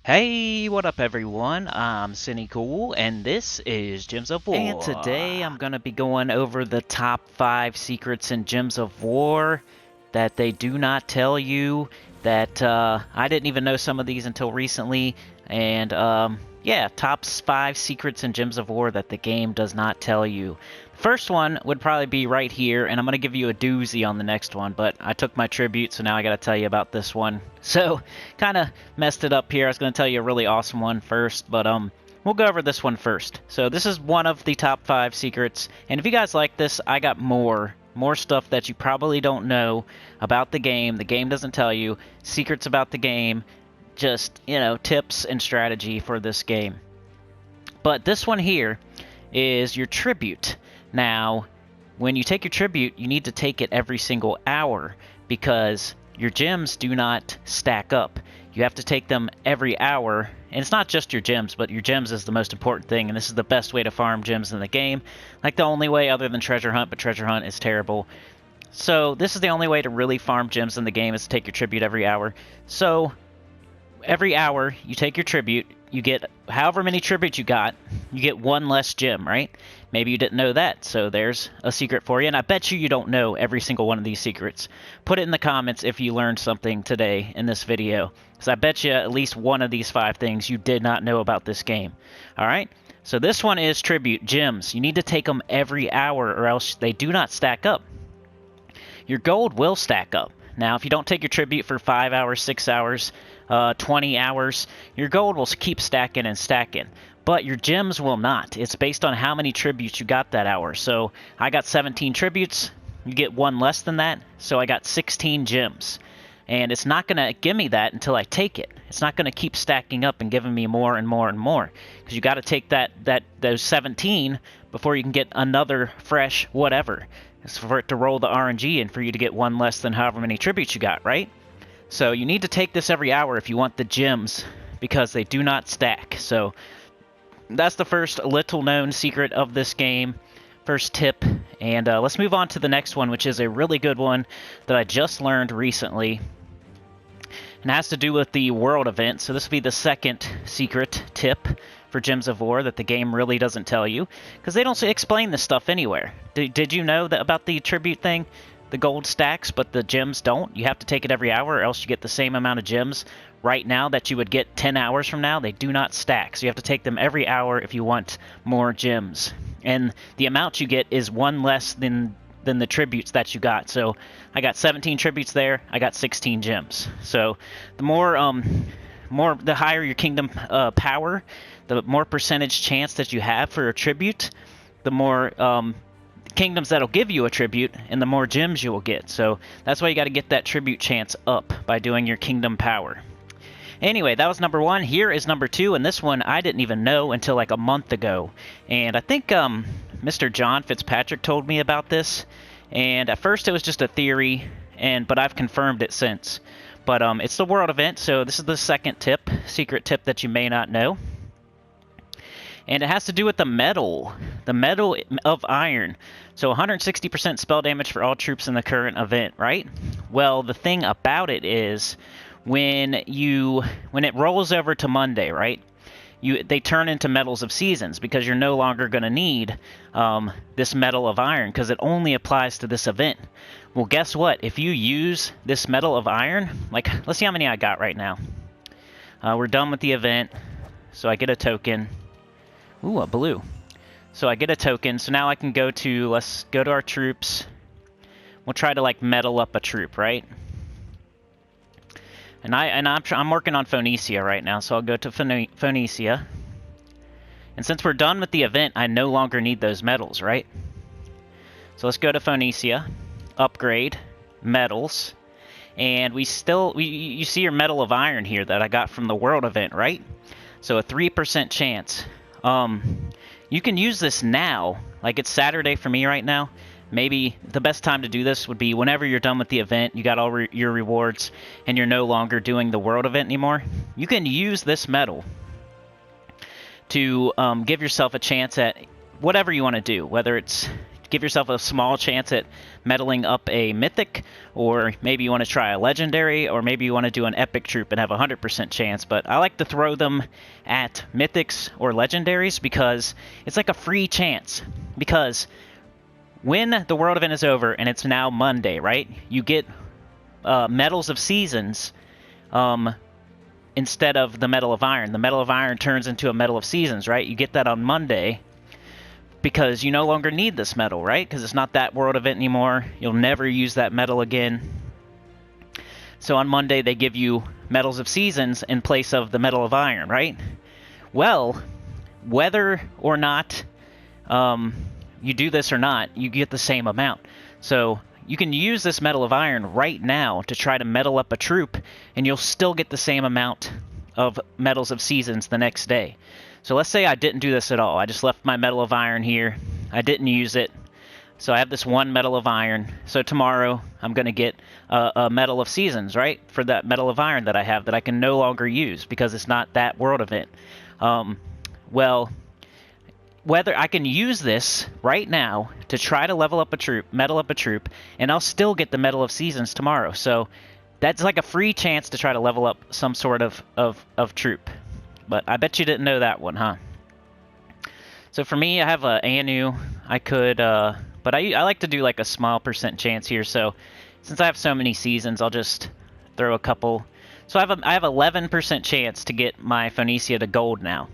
Hey, what up everyone? I'm Sinnycool, and this is Gems of War. And today I'm going to be going over the top 5 secrets in Gems of War that they do not tell you, that I didn't even know some of these until recently, and yeah, top 5 secrets in Gems of War that the game does not tell you. First one would probably be right here, and I'm going to give you a doozy on the next one, but I took my tribute, so now I got to tell you about this one. So, kind of messed it up here. I was going to tell you a really awesome one first, but we'll go over this one first. So this is one of the top 5 secrets, and if you guys like this, I got more stuff that you probably don't know about the game doesn't tell you, secrets about the game, just, you know, tips and strategy for this game. But this one here is your tribute. Now, when you take your tribute, you need to take it every single hour because your gems do not stack up. You have to take them every hour, and it's not just your gems, but your gems is the most important thing, and this is the best way to farm gems in the game. Like the only way other than treasure hunt, but treasure hunt is terrible. So this is the only way to really farm gems in the game, is to take your tribute every hour. So every hour you take your tribute, you get however many tributes you got, you get one less gem, right? Maybe you didn't know that, so there's a secret for you, and I bet you don't know every single one of these secrets. Put it in the comments if you learned something today in this video, because I bet you at least one of these 5 things you did not know about this game. Alright, so this one is tribute, gems. You need to take them every hour or else they do not stack up. Your gold will stack up. Now, if you don't take your tribute for 5 hours, 6 hours, 20 hours, your gold will keep stacking and stacking. But your gems will not. It's based on how many tributes you got that hour. So I got 17 tributes. You get one less than that. So I got 16 gems. And it's not going to give me that until I take it. It's not going to keep stacking up and giving me more and more and more. Because you got to take those 17 before you can get another fresh whatever. It's for it to roll the RNG and for you to get one less than however many tributes you got, right? So you need to take this every hour if you want the gems, because they do not stack. So that's the first little known secret of this game, first tip. And let's move on to the next one, which is a really good one that I just learned recently. And it has to do with the world event. So this will be the second secret tip for Gems of War that the game really doesn't tell you, because they don't explain this stuff anywhere. Did you know that about the tribute thing? The gold stacks, but the gems don't. You have to take it every hour, or else you get the same amount of gems right now that you would get 10 hours from now. They do not stack, so you have to take them every hour if you want more gems. And the amount you get is one less than the tributes that you got. So I got 17 tributes there. I got 16 gems. So the the higher your kingdom power, the more percentage chance that you have for a tribute, the more kingdoms that'll give you a tribute, and the more gems you will get. So that's why you got to get that tribute chance up by doing your kingdom power. Anyway, that was number 1. Here is number 2, and this one I didn't even know until like a month ago. And I think Mr. John Fitzpatrick told me about this, and at first it was just a theory, but I've confirmed it since. But it's the world event, so this is the second tip, secret tip that you may not know. And it has to do with the metal of iron. So 160% spell damage for all troops in the current event, right? Well, the thing about it is when it rolls over to Monday, right? They turn into metals of seasons, because you're no longer going to need this metal of iron, because it only applies to this event. Well, guess what? If you use this metal of iron, like, let's see how many I got right now. We're done with the event, so I get a token. Ooh, a blue. So I get a token, so now I can let's go to our troops. We'll try to, like, metal up a troop, right? And I'm working on Phoenicia right now, so I'll go to Phoenicia. And since we're done with the event, I no longer need those metals, right? So let's go to Phoenicia, upgrade, metals, and you see your metal of iron here that I got from the world event, right? So a 3% chance. You can use this now, like it's Saturday for me right now. Maybe the best time to do this would be whenever you're done with the event, you got all your rewards, and you're no longer doing the world event anymore. You can use this metal to give yourself a chance at whatever you want to do, whether it's give yourself a small chance at medaling up a mythic, or maybe you want to try a legendary, or maybe you want to do an epic troop and have a 100% chance. But I like to throw them at mythics or legendaries because it's like a free chance. Because when the world event is over and it's now Monday, right? You get medals of seasons instead of the medal of iron. The medal of iron turns into a medal of seasons, right? You get that on Monday because you no longer need this medal, right? Because it's not that world event anymore. You'll never use that medal again. So on Monday they give you medals of seasons in place of the medal of iron, right? Well, whether or not you do this or not, you get the same amount. So you can use this medal of iron right now to try to medal up a troop, and you'll still get the same amount of medals of seasons the next day. So let's say I didn't do this at all. I just left my medal of iron here. I didn't use it. So I have this one medal of iron. So tomorrow I'm going to get a medal of seasons, right? For that medal of iron that I have that I can no longer use because it's not that world event. Well, whether I can use this right now to try to level up a troop, medal up a troop, and I'll still get the medal of seasons tomorrow. So that's like a free chance to try to level up some sort of troop. But I bet you didn't know that one, huh? So for me, I have a Anu. I could, but I like to do like a small percent chance here. So since I have so many seasons, I'll just throw a couple. So I have 11% chance to get my Phoenicia to gold now.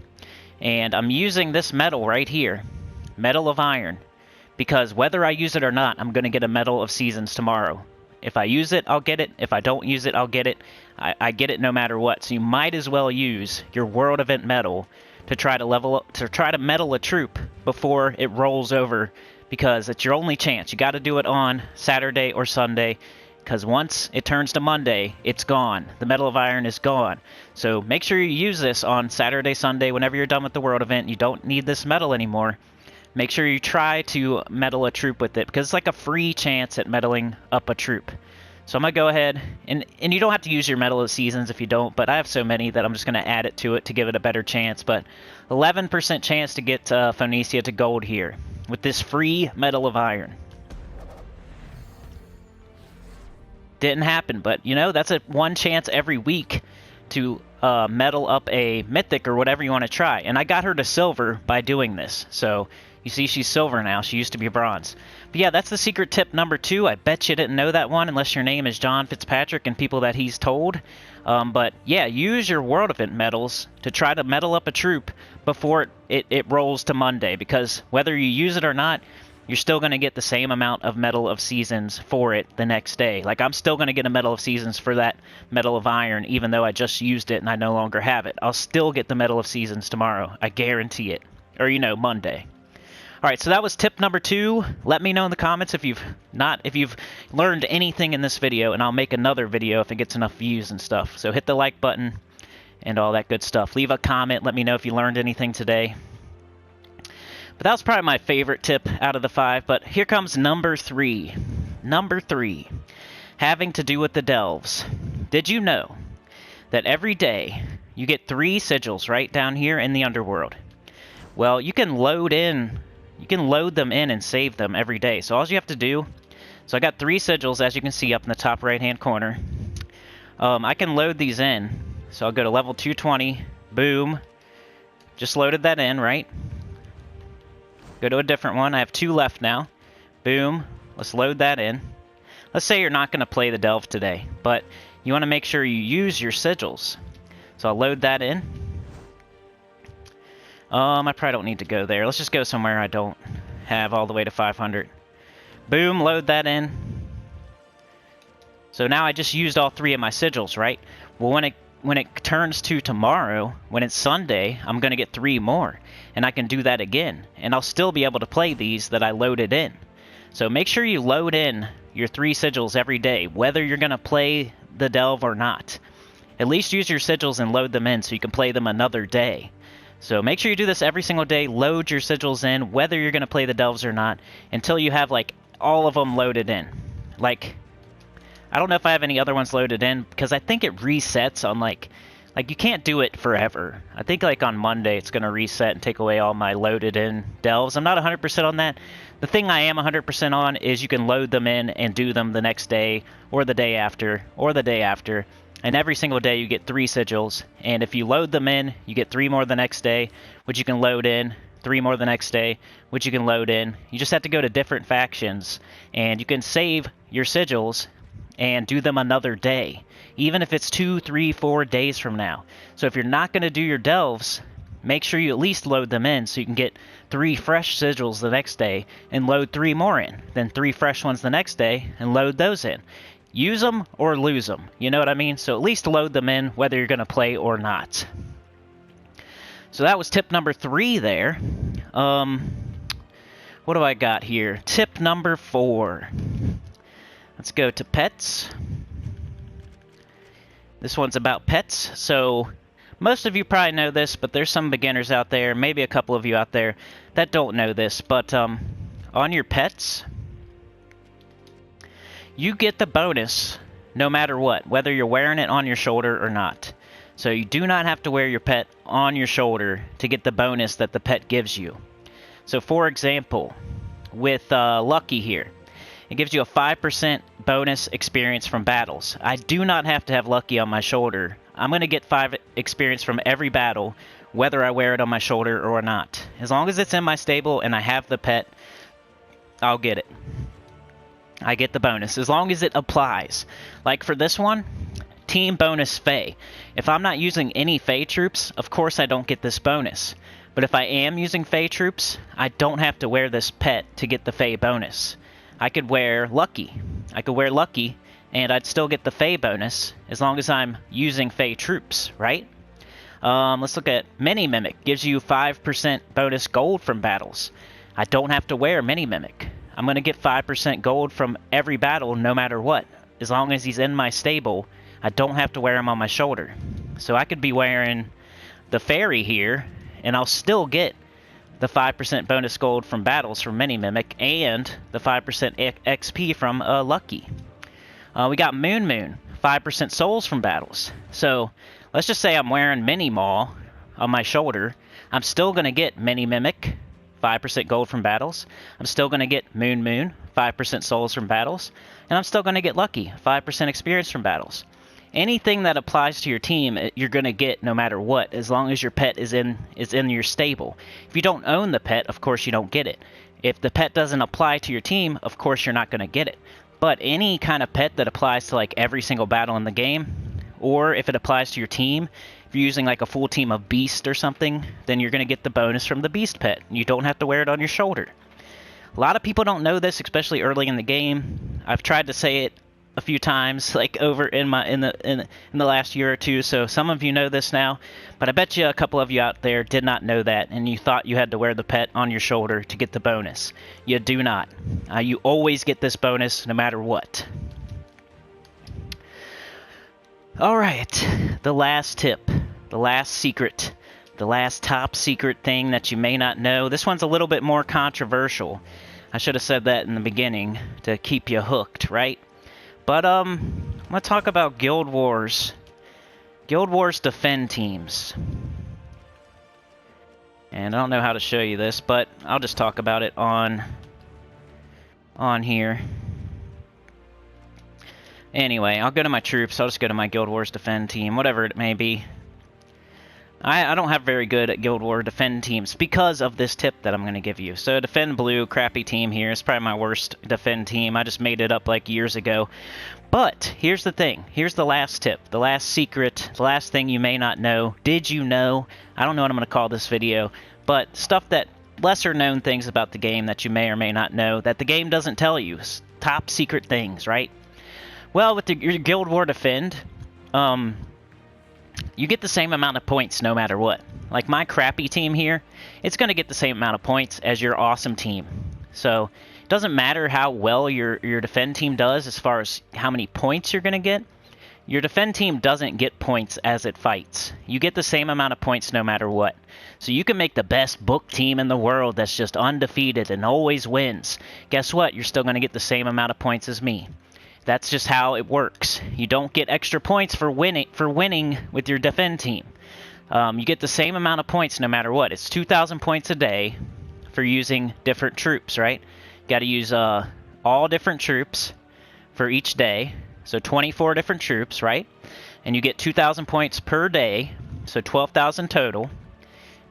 And I'm using this medal right here, Medal of Iron, because whether I use it or not, I'm going to get a Medal of Seasons tomorrow. If I use it, I'll get it. If I don't use it, I'll get it. I get it no matter what. So you might as well use your World Event medal to try to level up, to try to medal a troop before it rolls over, because it's your only chance. You got to do it on Saturday or Sunday, because once it turns to Monday, it's gone. The Medal of Iron is gone. So make sure you use this on Saturday, Sunday, whenever you're done with the world event. You don't need this medal anymore. Make sure you try to medal a troop with it, because it's like a free chance at medaling up a troop. So I'm going to go ahead, and you don't have to use your Medal of Seasons if you don't, but I have so many that I'm just going to add it to it to give it a better chance. But 11% chance to get Phoenicia to gold here with this free Medal of Iron. Didn't happen, but you know, that's a one chance every week to medal up a mythic or whatever you want to try. And I got her to silver by doing this. So you see she's silver now. She used to be bronze. But yeah, that's the secret tip number 2. I bet you didn't know that one unless your name is John Fitzpatrick and people that he's told. But yeah, use your world event medals to try to medal up a troop before it rolls to Monday, because whether you use it or not, you're still going to get the same amount of Medal of Seasons for it the next day. Like, I'm still going to get a Medal of Seasons for that Medal of Iron, even though I just used it and I no longer have it. I'll still get the Medal of Seasons tomorrow. I guarantee it. Or, you know, Monday. Alright, so that was tip number 2. Let me know in the comments if you've learned anything in this video, and I'll make another video if it gets enough views and stuff. So hit the like button and all that good stuff. Leave a comment. Let me know if you learned anything today. But that was probably my favorite tip out of the 5. But here comes number 3. Number 3. Having to do with the delves. Did you know that every day you get 3 sigils right down here in the underworld? Well, you can load them in and save them every day. So all you have to do, so I got 3 sigils, as you can see up in the top right hand corner. I can load these in. So I'll go to level 220. Boom. Just loaded that in, right? Go to a different one. I have 2 left now. Boom. Let's load that in. Let's say you're not going to play the delve today, but you want to make sure you use your sigils. So I'll load that in. I probably don't need to go there. Let's just go somewhere I don't have all the way to 500. Boom. Load that in. So now I just used all 3 of my sigils, right? Well, when it turns to tomorrow, when it's Sunday, I'm going to get 3 more. And I can do that again. And I'll still be able to play these that I loaded in. So make sure you load in your 3 sigils every day, whether you're going to play the delve or not. At least use your sigils and load them in so you can play them another day. So make sure you do this every single day. Load your sigils in, whether you're going to play the delves or not, until you have, like, all of them loaded in. Like, I don't know if I have any other ones loaded in, because I think it resets on, like Like, you can't do it forever. I think, like, on Monday it's going to reset and take away all my loaded-in delves. I'm not 100% on that. The thing I am 100% on is you can load them in and do them the next day, or the day after, or the day after. And every single day you get 3 sigils. And if you load them in, you get 3 more the next day, which you can load in. 3 more the next day, which you can load in. You just have to go to different factions, and you can save your sigils and do them another day, even if it's 2, 3, 4 days from now. So if you're not going to do your delves, make sure you at least load them in so you can get 3 fresh sigils the next day and load 3 more in, then 3 fresh ones the next day and load those in. Use them or lose them, you know what I mean? So at least load them in whether you're going to play or not. So that was tip number 3 there. What do I got here? Tip number 4. Let's go to pets. This one's about pets. So most of you probably know this, but there's some beginners out there, maybe a couple of you out there that don't know this. But on your pets, you get the bonus no matter what, whether you're wearing it on your shoulder or not. So you do not have to wear your pet on your shoulder to get the bonus that the pet gives you. So for example, with Lucky here, it gives you a 5% bonus experience from battles. I do not have to have Lucky on my shoulder. I'm going to get 5 experience from every battle, whether I wear it on my shoulder or not. As long as it's in my stable and I have the pet, I'll get it. I get the bonus, as long as it applies. Like for this one, Team Bonus Fae. If I'm not using any Fae troops, of course I don't get this bonus. But if I am using Fae troops, I don't have to wear this pet to get the Fae bonus. I could wear Lucky. I could wear Lucky, and I'd still get the Fae bonus, as long as I'm using Fae troops, right? Let's look at Mini Mimic. Gives you 5% bonus gold from battles. I don't have to wear Mini Mimic. I'm going to get 5% gold from every battle, no matter what. As long as he's in my stable, I don't have to wear him on my shoulder. So I could be wearing the fairy here, and I'll still get the 5% bonus gold from battles from Mini Mimic, and the 5% XP from Lucky. We got Moon Moon, 5% souls from battles. So let's just say I'm wearing Mini Maw on my shoulder. I'm still going to get Mini Mimic, 5% gold from battles. I'm still going to get Moon Moon, 5% souls from battles. And I'm still going to get Lucky, 5% experience from battles. Anything that applies to your team, you're going to get no matter what, as long as your pet is in your stable. If you don't own the pet, of course you don't get it. If the pet doesn't apply to your team, of course you're not going to get it. But any kind of pet that applies to like every single battle in the game, or if it applies to your team, if you're using like a full team of Beast or something, then you're going to get the bonus from the Beast pet. You don't have to wear it on your shoulder. A lot of people don't know this, especially early in the game. I've tried to say it a few times, like over in the last year or two, so some of you know this now, but I bet you a couple of you out there did not know that, and you thought you had to wear the pet on your shoulder to get the bonus. You do not. You always get this bonus no matter what. Alright, the last tip, the last secret, the last top secret thing that you may not know. This one's a little bit more controversial. I should have said that in the beginning to keep you hooked, right? But, I'm going to talk about Guild Wars. Guild Wars defend teams. And I don't know how to show you this, but I'll just talk about it on here. Anyway, I'll go to my troops. I'll just go to my Guild Wars defend team, whatever it may be. I don't have very good at Guild War defend teams because of this tip that I'm going to give you. So defend blue, crappy team here. It's probably my worst defend team. I just made it up like years ago. But here's the thing. Here's the last tip. The last secret. The last thing you may not know. Did you know? I don't know what I'm going to call this video. But stuff that lesser known things about the game that you may or may not know that the game doesn't tell you. Top secret things, right? Well, with your Guild War defend, you get the same amount of points no matter what. Like my crappy team here, it's going to get the same amount of points as your awesome team. So it doesn't matter how well your defend team does as far as how many points you're going to get. Your defend team doesn't get points as it fights. You get the same amount of points no matter what. So you can make the best book team in the world that's just undefeated and always wins. Guess what? You're still going to get the same amount of points as me. That's just how it works. You don't get extra points for winning with your defend team. You get the same amount of points no matter what. It's 2,000 points a day for using different troops, right? Got to use all different troops for each day. So 24 different troops, right? And you get 2,000 points per day, so 12,000 total,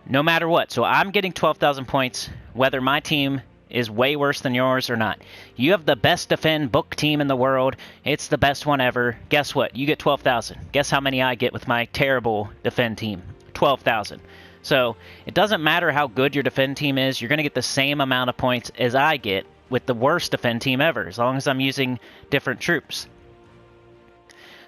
no matter what. So I'm getting 12,000 points whether my team is way worse than yours or not. You have the best defend book team in the world. It's the best one ever. Guess what? You get 12,000. Guess how many I get with my terrible defend team? 12,000. So it doesn't matter how good your defend team is. You're going to get the same amount of points as I get with the worst defend team ever, as long as I'm using different troops.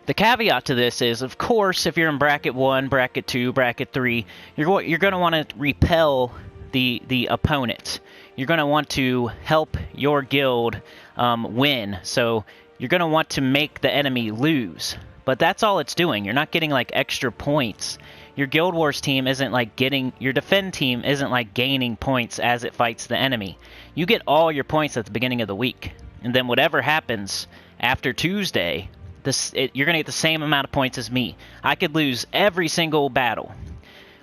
The caveat to this is, of course, if you're in bracket 1, bracket 2, bracket 3, you're going to want to repel the opponent. You're going to want to help your guild win. So you're going to want to make the enemy lose. But that's all it's doing. You're not getting like extra points. Your Guild Wars team isn't like your defend team isn't like gaining points as it fights the enemy. You get all your points at the beginning of the week. And then whatever happens after Tuesday, you're going to get the same amount of points as me. I could lose every single battle.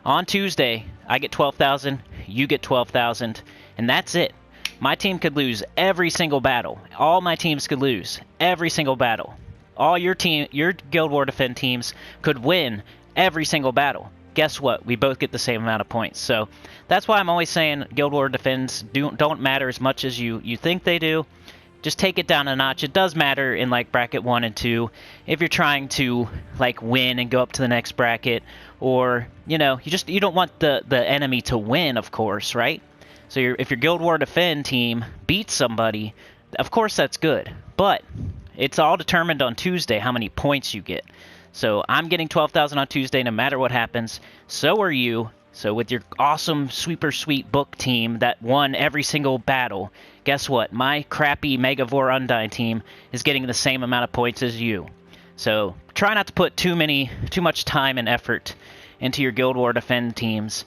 On Tuesday, I get 12,000, you get 12,000, and that's it. My team could lose every single battle. All my teams could lose every single battle. All your Guild War defend teams could win every single battle. Guess what? We both get the same amount of points. So that's why I'm always saying Guild War defends don't matter as much as you think they do. Just take it down a notch. It does matter in like bracket 1 and 2 if you're trying to like win and go up to the next bracket, or you don't want the enemy to win, of course, right? So if your Guild War defend team beats somebody, of course that's good. But it's all determined on Tuesday how many points you get. So I'm getting 12,000 on Tuesday no matter what happens. So are you. So with your awesome super sweet book team that won every single battle, guess what? My crappy Megavore Undyne team is getting the same amount of points as you. So try not to put too much time and effort into your Guild War defend teams,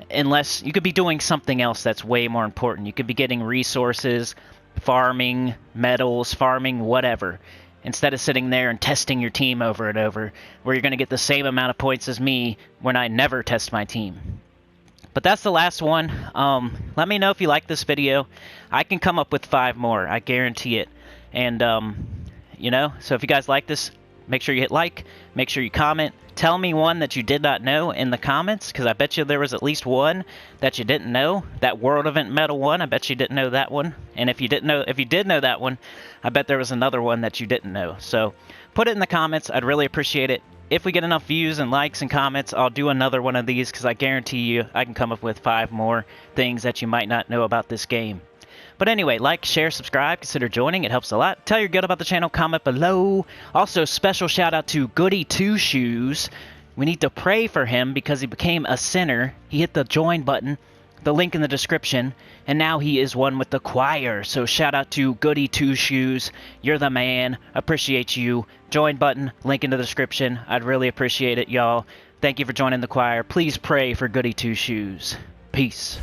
unless you could be doing something else that's way more important. You could be getting resources, farming, medals, farming, whatever, instead of sitting there and testing your team over and over, where you're going to get the same amount of points as me when I never test my team. But that's the last one. Let me know if you like this video. I can come up with 5 more. I guarantee it. And, so if you guys like this, make sure you hit like. Make sure you comment. Tell me one that you did not know in the comments, because I bet you there was at least one that you didn't know. That World Event Medal one, I bet you didn't know that one. And if you did know that one, I bet there was another one that you didn't know. So put it in the comments. I'd really appreciate it. If we get enough views and likes and comments, I'll do another one of these, because I guarantee you I can come up with 5 more things that you might not know about this game. But anyway, like, share, subscribe, consider joining. It helps a lot. Tell your guild about the channel, comment below. Also, special shout out to Goody Two Shoes. We need to pray for him because he became a sinner. He hit the join button, the link in the description, and now he is one with the choir. So shout out to Goody Two Shoes. You're the man. Appreciate you. Join button, link in the description. I'd really appreciate it, y'all. Thank you for joining the choir. Please pray for Goody Two Shoes. Peace.